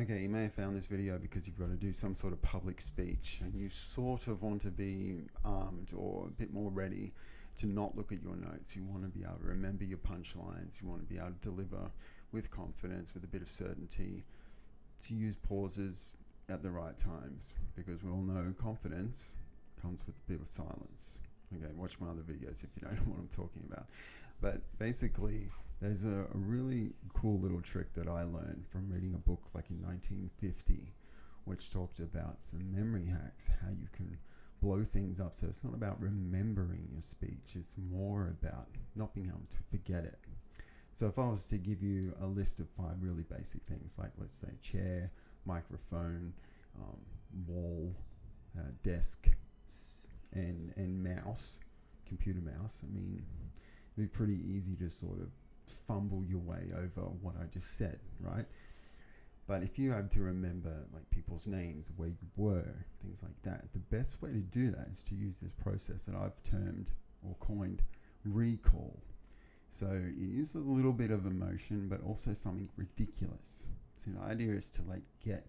Okay, you may have found this video because you've got to do some sort of public speech and you sort of want to be armed or a bit more ready to not look at your notes. You want to be able to remember your punchlines. You want to be able to deliver with confidence, with a bit of certainty, to use pauses at the right times, because we all know confidence comes with a bit of silence. Okay, watch my other videos if you don't know what I'm talking about. But basically, there's a really cool little trick that I learned from reading a book like in 1950, which talked about some memory hacks, how you can blow things up. So it's not about remembering your speech, it's more about not being able to forget it. So if I was to give you a list of 5 really basic things, like let's say chair, microphone, wall, desk, and mouse, computer mouse, I mean, it'd be pretty easy to sort of fumble your way over what I just said, right? But if you have to remember like people's names, where you were, things like that, the best way to do that is to use this process that I've termed or coined recall. So it uses a little bit of emotion, but also something ridiculous. So the idea is to like get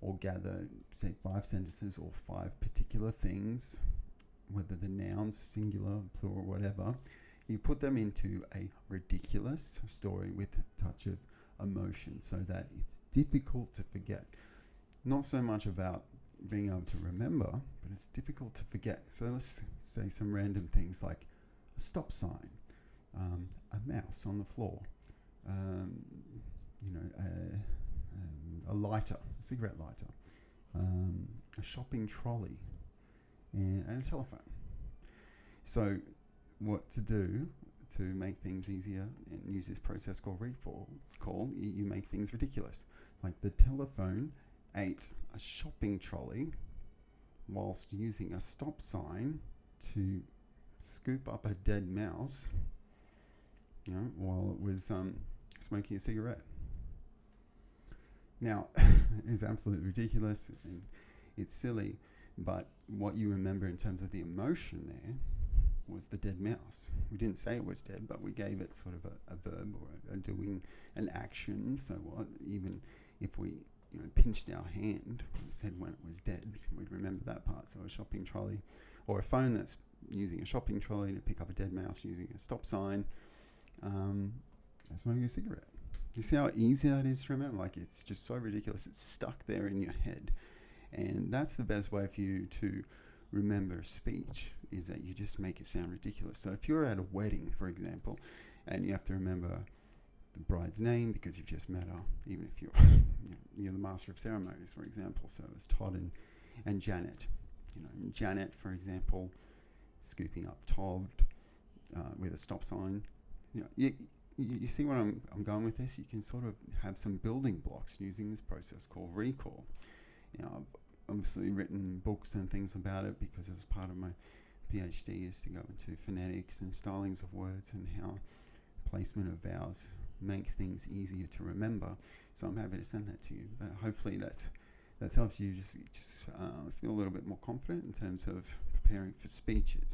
or gather, say, 5 sentences or 5 particular things, whether the nouns, singular, plural, whatever. You put them into a ridiculous story with a touch of emotion so that it's difficult to forget. Not so much about being able to remember, but it's difficult to forget. So let's say some random things like a stop sign, a mouse on the floor, a lighter, a cigarette lighter, a shopping trolley, and a telephone. So what to do to make things easier and use this process called recall, you make things ridiculous. Like the telephone ate a shopping trolley whilst using a stop sign to scoop up a dead mouse, while it was smoking a cigarette. Now, it's absolutely ridiculous and it's silly, but what you remember in terms of the emotion there was the dead mouse. We didn't say it was dead, but we gave it sort of a verb or a doing, an action. So what, even if we pinched our hand and said when it was dead, we'd remember that part. So a shopping trolley, or a phone that's using a shopping trolley to pick up a dead mouse using a stop sign, smoking a cigarette. You see how easy that is to remember? Like, it's just so ridiculous. It's stuck there in your head. And that's the best way for you to remember speech, is that you just make it sound ridiculous. So if you're at a wedding, for example, and you have to remember the bride's name because you've just met her, even if you're the master of ceremonies, for example. So it's Todd and Janet. Janet, for example, scooping up Todd with a stop sign. You see what I'm going with this? You can sort of have some building blocks using this process called recall. I've obviously written books and things about it because it was part of my PhD, is to go into phonetics and stylings of words and how placement of vowels makes things easier to remember. So I'm happy to send that to you. But hopefully that helps you just feel a little bit more confident in terms of preparing for speeches.